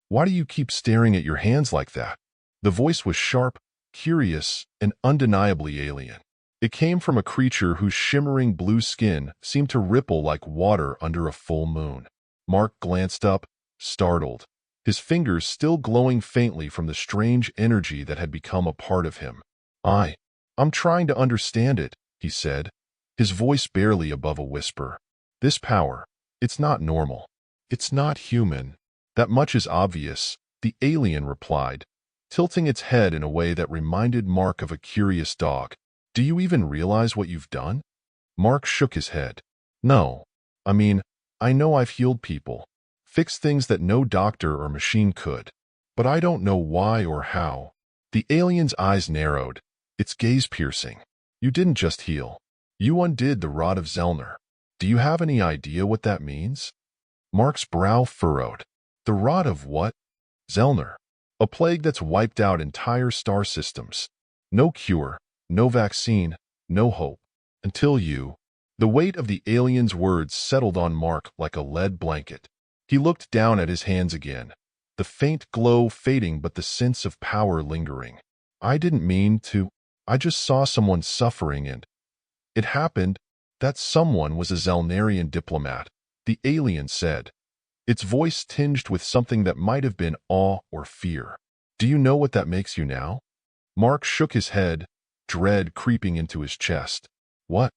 Why do you keep staring at your hands like that? The voice was sharp, curious, and undeniably alien. It came from a creature whose shimmering blue skin seemed to ripple like water under a full moon. Mark glanced up, startled, his fingers still glowing faintly from the strange energy that had become a part of him. I'm trying to understand it, he said, his voice barely above a whisper. This power, it's not normal. It's not human. That much is obvious, the alien replied, tilting its head in a way that reminded Mark of a curious dog. Do you even realize what you've done? Mark shook his head. No. I know I've healed people, fixed things that no doctor or machine could, but I don't know why or how. The alien's eyes narrowed, its gaze piercing. You didn't just heal. You undid the rod of Zellner. Do you have any idea what that means? Mark's brow furrowed. The rod of what? Zellner. A plague that's wiped out entire star systems. No cure, no vaccine, no hope. Until you. The weight of the alien's words settled on Mark like a lead blanket. He looked down at his hands again, the faint glow fading but the sense of power lingering. I didn't mean to. I just saw someone suffering and it happened. That someone was a Zellnerian diplomat, the alien said, its voice tinged with something that might have been awe or fear. Do you know what that makes you now? Mark shook his head, dread creeping into his chest. What?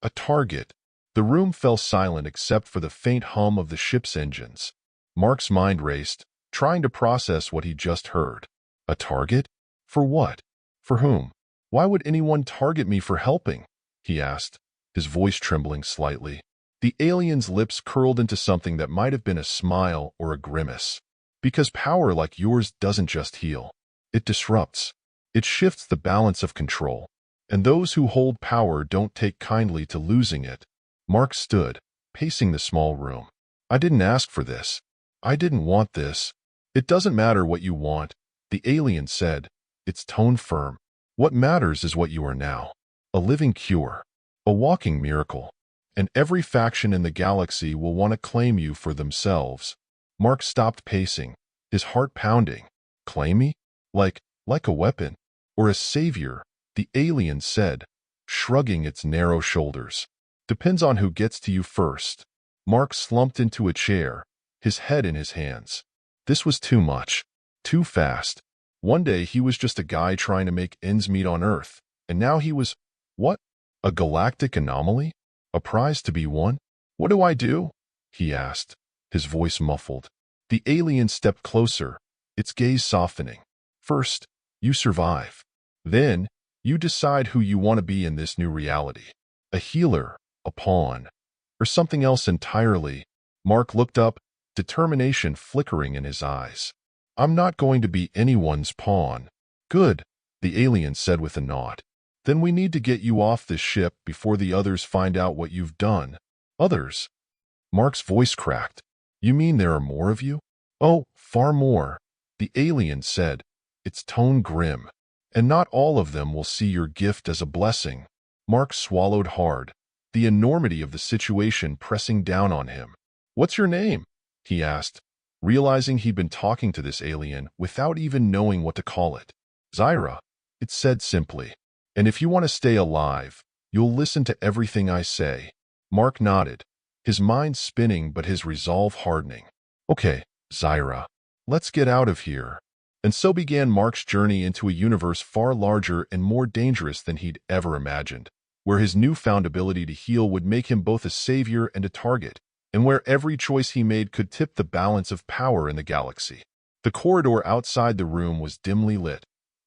A target. The room fell silent except for the faint hum of the ship's engines. Mark's mind raced, trying to process what he just heard. A target? For what? For whom? Why would anyone target me for helping? He asked, his voice trembling slightly. The alien's lips curled into something that might have been a smile or a grimace. Because power like yours doesn't just heal. It disrupts. It shifts the balance of control. And those who hold power don't take kindly to losing it. Mark stood, pacing the small room. I didn't ask for this. I didn't want this. It doesn't matter what you want, the alien said, its tone firm. What matters is what you are now. A living cure. A walking miracle. And every faction in the galaxy will want to claim you for themselves. Mark stopped pacing, his heart pounding. Claim me? Like a weapon? Or a savior? The alien said, shrugging its narrow shoulders. Depends on who gets to you first. Mark slumped into a chair, his head in his hands. This was too much. Too fast. One day he was just a guy trying to make ends meet on Earth, and now he was, what? A galactic anomaly? A prize to be won? What do I do? He asked, his voice muffled. The alien stepped closer, its gaze softening. First, you survive. Then, you decide who you want to be in this new reality. A healer, a pawn, or something else entirely. Mark looked up, determination flickering in his eyes. I'm not going to be anyone's pawn. Good, the alien said with a nod. Then we need to get you off this ship before the others find out what you've done. Others? Mark's voice cracked. You mean there are more of you? Oh, far more, the alien said, its tone grim. And not all of them will see your gift as a blessing. Mark swallowed hard, the enormity of the situation pressing down on him. What's your name? He asked, realizing he'd been talking to this alien without even knowing what to call it. Zyra, it said simply. And if you want to stay alive, you'll listen to everything I say. Mark nodded, his mind spinning but his resolve hardening. Okay, Zyra, let's get out of here. And so began Mark's journey into a universe far larger and more dangerous than he'd ever imagined, where his newfound ability to heal would make him both a savior and a target, and where every choice he made could tip the balance of power in the galaxy. The corridor outside the room was dimly lit,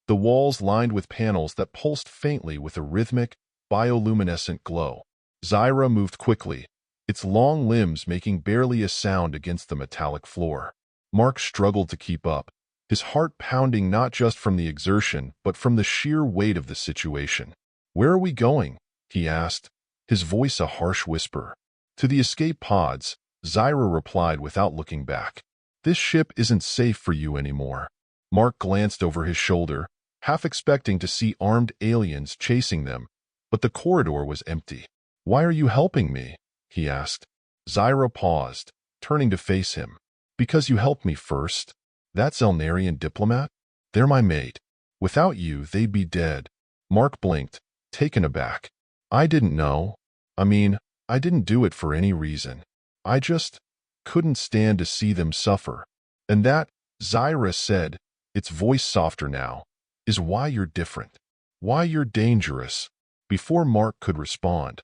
the walls lined with panels that pulsed faintly with a rhythmic, bioluminescent glow. Zyra moved quickly, its long limbs making barely a sound against the metallic floor. Mark struggled to keep up, his heart pounding not just from the exertion but from the sheer weight of the situation. Where are we going? He asked, his voice a harsh whisper. To the escape pods, Zyra replied without looking back. This ship isn't safe for you anymore. Mark glanced over his shoulder, half expecting to see armed aliens chasing them, but the corridor was empty. Why are you helping me? He asked. Zyra paused, turning to face him. Because you helped me first. That Zelnarian diplomat? They're my mate. Without you, they'd be dead. Mark blinked, taken aback. I didn't know. I didn't do it for any reason. I just couldn't stand to see them suffer. And that, Zyra said, its voice softer now, is why you're different. Why you're dangerous. Before Mark could respond,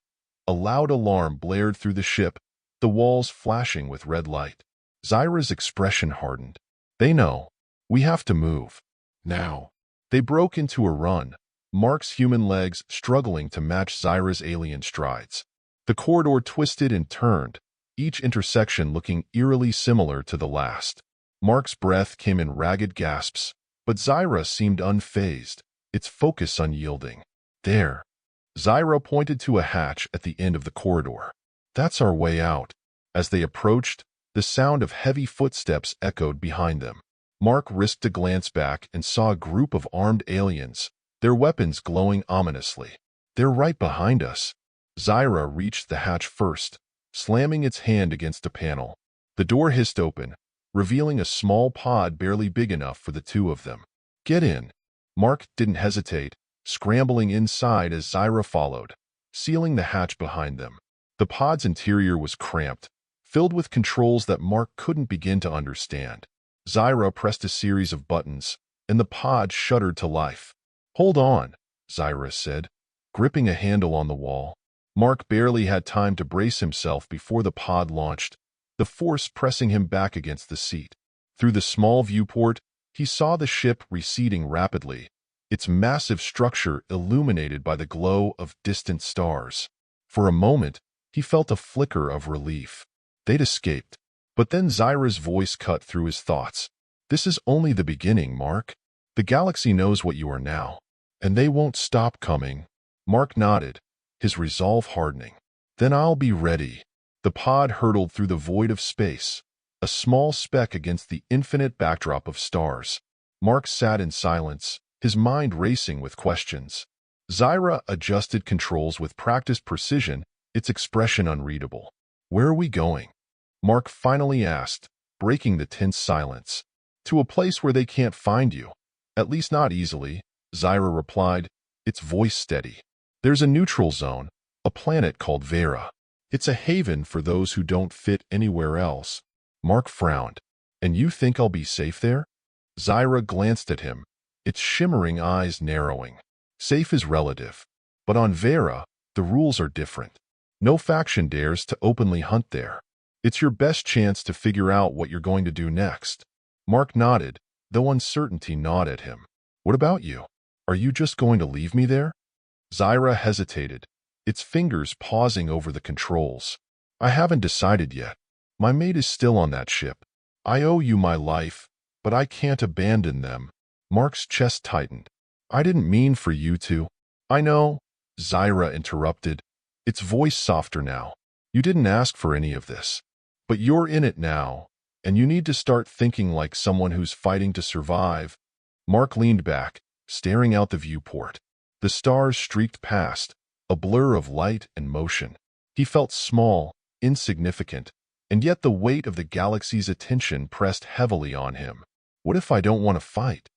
a loud alarm blared through the ship, the walls flashing with red light. Zyra's expression hardened. They know. We have to move. Now. They broke into a run, Mark's human legs struggling to match Zyra's alien strides. The corridor twisted and turned, each intersection looking eerily similar to the last. Mark's breath came in ragged gasps, but Zyra seemed unfazed, its focus unyielding. There. Zyra pointed to a hatch at the end of the corridor. That's our way out. As they approached, the sound of heavy footsteps echoed behind them. Mark risked a glance back and saw a group of armed aliens, their weapons glowing ominously. They're right behind us. Zyra reached the hatch first, slamming its hand against a panel. The door hissed open, revealing a small pod barely big enough for the two of them. Get in. Mark didn't hesitate, scrambling inside as Zyra followed, sealing the hatch behind them. The pod's interior was cramped, filled with controls that Mark couldn't begin to understand. Zyra pressed a series of buttons, and the pod shuddered to life. Hold on, Zyra said, gripping a handle on the wall. Mark barely had time to brace himself before the pod launched, the force pressing him back against the seat. Through the small viewport, he saw the ship receding rapidly, its massive structure illuminated by the glow of distant stars. For a moment, he felt a flicker of relief. They'd escaped. But then Zyra's voice cut through his thoughts. This is only the beginning, Mark. The galaxy knows what you are now, and they won't stop coming. Mark nodded, his resolve hardening. Then I'll be ready. The pod hurtled through the void of space, a small speck against the infinite backdrop of stars. Mark sat in silence, his mind racing with questions. Zyra adjusted controls with practiced precision, its expression unreadable. Where are we going? Mark finally asked, breaking the tense silence. To a place where they can't find you. At least not easily, Zyra replied, its voice steady. There's a neutral zone, a planet called Vera. It's a haven for those who don't fit anywhere else. Mark frowned. And you think I'll be safe there? Zyra glanced at him, its shimmering eyes narrowing. Safe is relative. But on Vera, the rules are different. No faction dares to openly hunt there. It's your best chance to figure out what you're going to do next. Mark nodded, though uncertainty gnawed at him. What about you? Are you just going to leave me there? Zyra hesitated, its fingers pausing over the controls. I haven't decided yet. My mate is still on that ship. I owe you my life, but I can't abandon them. Mark's chest tightened. I didn't mean for you to. I know, Zyra interrupted, its voice softer now. You didn't ask for any of this. But you're in it now, and you need to start thinking like someone who's fighting to survive. Mark leaned back, staring out the viewport. The stars streaked past, a blur of light and motion. He felt small, insignificant, and yet the weight of the galaxy's attention pressed heavily on him. What if I don't want to fight?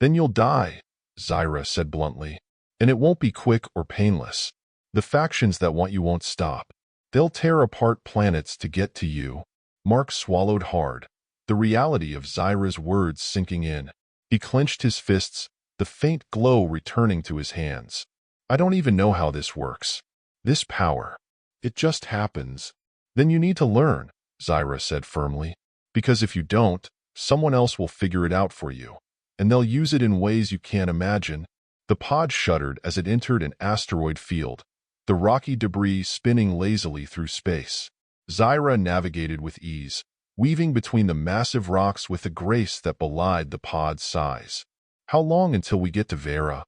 Then you'll die, Zyra said bluntly. And it won't be quick or painless. The factions that want you won't stop. They'll tear apart planets to get to you. Mark swallowed hard, the reality of Zyra's words sinking in. He clenched his fists, the faint glow returning to his hands. I don't even know how this works. This power. It just happens. Then you need to learn, Zyra said firmly. Because if you don't, someone else will figure it out for you. And they'll use it in ways you can't imagine. The pod shuddered as it entered an asteroid field, the rocky debris spinning lazily through space. Zyra navigated with ease, weaving between the massive rocks with a grace that belied the pod's size. How long until we get to Vera?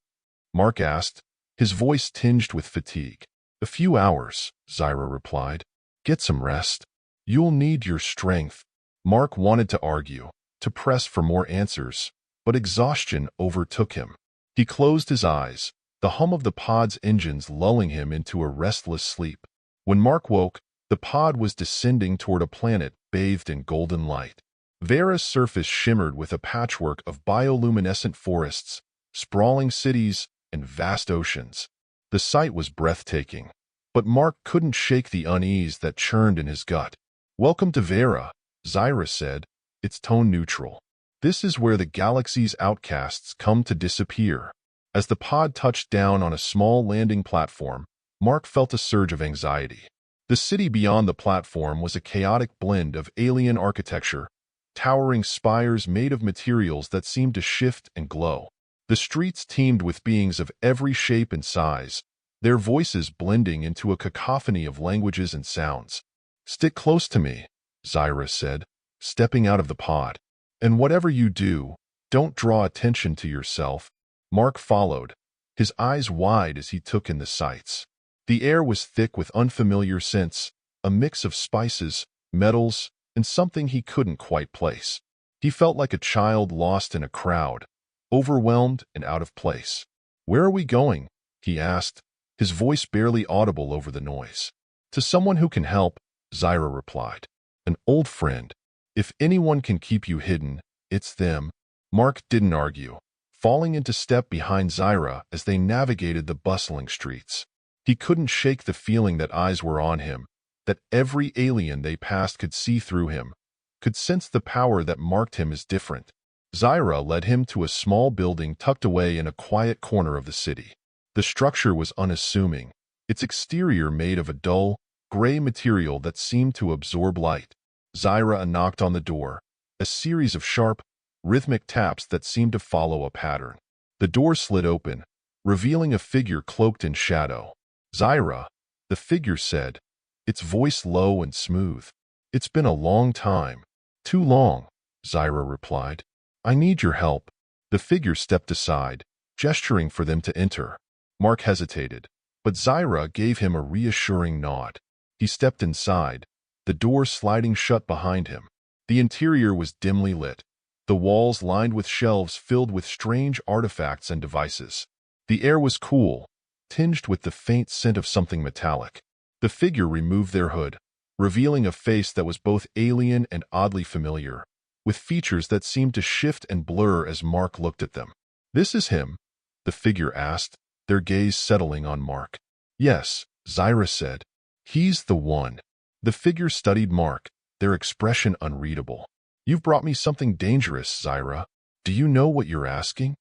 Mark asked, his voice tinged with fatigue. A few hours, Zyra replied. Get some rest. You'll need your strength. Mark wanted to argue, to press for more answers, but exhaustion overtook him. He closed his eyes, the hum of the pod's engines lulling him into a restless sleep. When Mark woke, the pod was descending toward a planet bathed in golden light. Vera's surface shimmered with a patchwork of bioluminescent forests, sprawling cities, and vast oceans. The sight was breathtaking, but Mark couldn't shake the unease that churned in his gut. "Welcome to Vera," Zyra said, its tone neutral. "This is where the galaxy's outcasts come to disappear." As the pod touched down on a small landing platform, Mark felt a surge of anxiety. The city beyond the platform was a chaotic blend of alien architecture, towering spires made of materials that seemed to shift and glow. The streets teemed with beings of every shape and size, their voices blending into a cacophony of languages and sounds. "Stick close to me," Zyra said, stepping out of the pod. "And whatever you do, don't draw attention to yourself." Mark followed, his eyes wide as he took in the sights. The air was thick with unfamiliar scents, a mix of spices, metals, and something he couldn't quite place. He felt like a child lost in a crowd, overwhelmed and out of place. "Where are we going?" he asked, his voice barely audible over the noise. "To someone who can help," Zyra replied. "An old friend. If anyone can keep you hidden, it's them." Mark didn't argue, falling into step behind Zyra as they navigated the bustling streets. He couldn't shake the feeling that eyes were on him, that every alien they passed could see through him, could sense the power that marked him as different. Zyra led him to a small building tucked away in a quiet corner of the city. The structure was unassuming, its exterior made of a dull, gray material that seemed to absorb light. Zyra knocked on the door, a series of sharp, rhythmic taps that seemed to follow a pattern. The door slid open, revealing a figure cloaked in shadow. "Zyra," the figure said, its voice low and smooth. "It's been a long time." "Too long," Zyra replied. "I need your help." The figure stepped aside, gesturing for them to enter. Mark hesitated, but Zyra gave him a reassuring nod. He stepped inside, the door sliding shut behind him. The interior was dimly lit, the walls lined with shelves filled with strange artifacts and devices. The air was cool, tinged with the faint scent of something metallic. The figure removed their hood, revealing a face that was both alien and oddly familiar, with features that seemed to shift and blur as Mark looked at them. "This is him?" the figure asked, their gaze settling on Mark. "Yes," Zyra said. "He's the one." The figure studied Mark, their expression unreadable. "You've brought me something dangerous, Zyra. Do you know what you're asking?"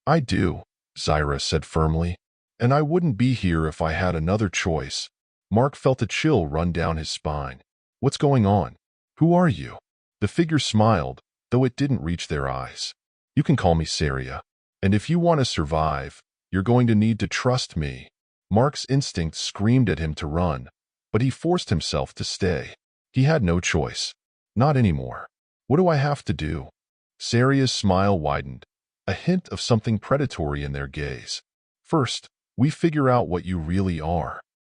"I do," Zyra said firmly. "And I wouldn't be here if I had another choice." Mark felt a chill run down his spine. "What's going on? Who are you?" The figure smiled, though it didn't reach their eyes. "You can call me Saria. And if you want to survive, you're going to need to trust me." Mark's instinct screamed at him to run, but he forced himself to stay. He had no choice. Not anymore. "What do I have to do?" Saria's smile widened, a hint of something predatory in their gaze. "First, we figure out what you really are."